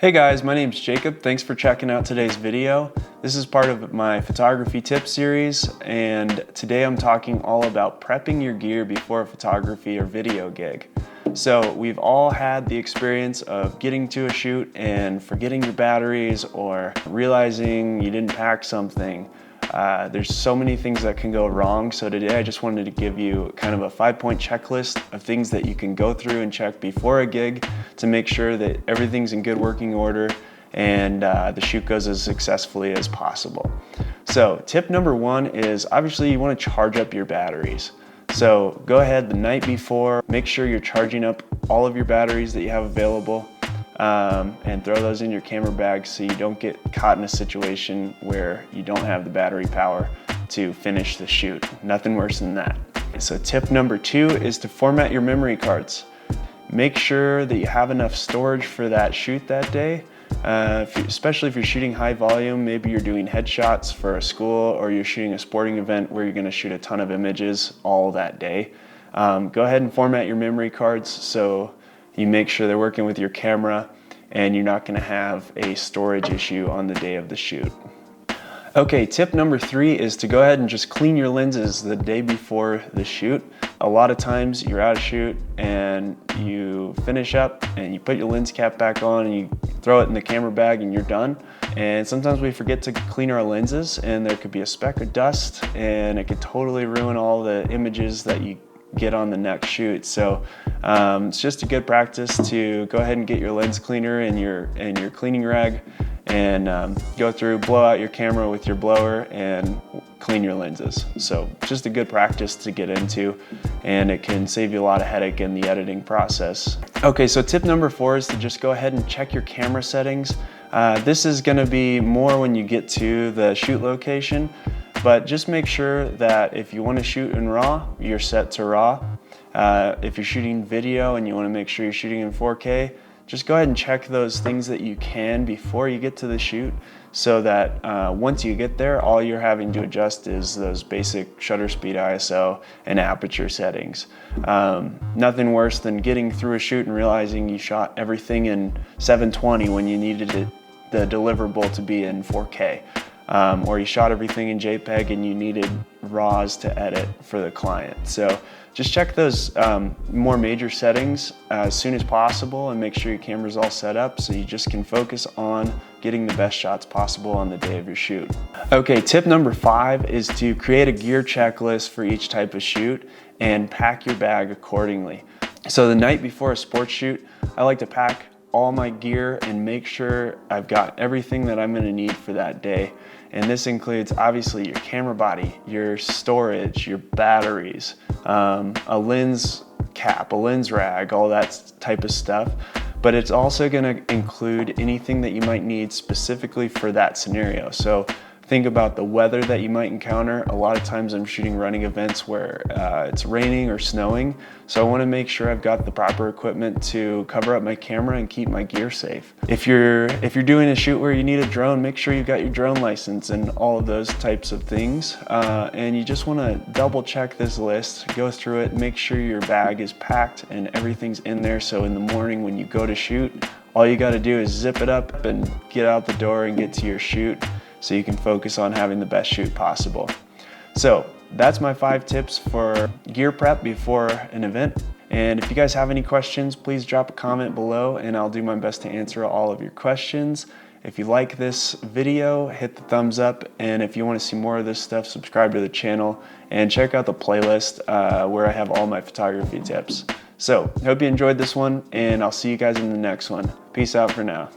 Hey guys, my name's Jacob. Thanks for checking out today's video. This is part of my photography tip series, and today I'm talking all about prepping your gear before a photography or video gig. So we've all had the experience of getting to a shoot and forgetting your batteries or realizing you didn't pack something. There's so many things that can go wrong, so today I just wanted to give you kind of a 5-point checklist of things that you can go through and check before a gig to make sure that everything's in good working order and the shoot goes as successfully as possible. So tip number one is obviously you want to charge up your batteries. So go ahead the night before, make sure you're charging up all of your batteries that you have available. And throw those in your camera bag so you don't get caught in a situation where you don't have the battery power to finish the shoot. Nothing worse than that. So tip number two is to format your memory cards. Make sure that you have enough storage for that shoot that day. Especially if you're shooting high volume, maybe you're doing headshots for a school or you're shooting a sporting event where you're going to shoot a ton of images all that day. Go ahead and format your memory cards so you make sure they're working with your camera and you're not going to have a storage issue on the day of the shoot. Okay, tip number three is to go ahead and just clean your lenses the day before the shoot. A lot of times you're at a shoot and you finish up and you put your lens cap back on and you throw it in the camera bag and you're done. And sometimes we forget to clean our lenses and there could be a speck of dust and it could totally ruin all the images that you get on the next shoot. So it's just a good practice to go ahead and get your lens cleaner and your cleaning rag and go through, blow out your camera with your blower and clean your lenses. So just a good practice to get into, and it can save you a lot of headache in the editing process. Okay, so tip number four is to just go ahead and check your camera settings. This is going to be more when you get to the shoot location. But just make sure that if you want to shoot in RAW, you're set to RAW. If you're shooting video and you want to make sure you're shooting in 4K, just go ahead and check those things that you can before you get to the shoot so that once you get there, all you're having to adjust is those basic shutter speed, ISO, and aperture settings. Nothing worse than getting through a shoot and realizing you shot everything in 720 when you needed the deliverable to be in 4K. Or you shot everything in JPEG and you needed RAWs to edit for the client. So just check those more major settings as soon as possible and make sure your camera's all set up so you just can focus on getting the best shots possible on the day of your shoot. Okay, tip number five is to create a gear checklist for each type of shoot and pack your bag accordingly. So the night before a sports shoot, I like to pack all my gear and make sure I've got everything that I'm going to need for that day. And this includes obviously your camera body, your storage, your batteries, a lens cap, a lens rag, all that type of stuff. But it's also going to include anything that you might need specifically for that scenario. So think about the weather that you might encounter. A lot of times I'm shooting running events where it's raining or snowing. So I want to make sure I've got the proper equipment to cover up my camera and keep my gear safe. If you're doing a shoot where you need a drone, make sure you've got your drone license and all of those types of things. And you just want to double check this list, go through it, make sure your bag is packed and everything's in there. So in the morning when you go to shoot, all you got to do is zip it up and get out the door and get to your shoot, so you can focus on having the best shoot possible. So that's my 5 tips for gear prep before an event. And if you guys have any questions, please drop a comment below and I'll do my best to answer all of your questions. If you like this video, hit the thumbs up. And if you want to see more of this stuff, subscribe to the channel and check out the playlist where I have all my photography tips. So hope you enjoyed this one and I'll see you guys in the next one. Peace out for now.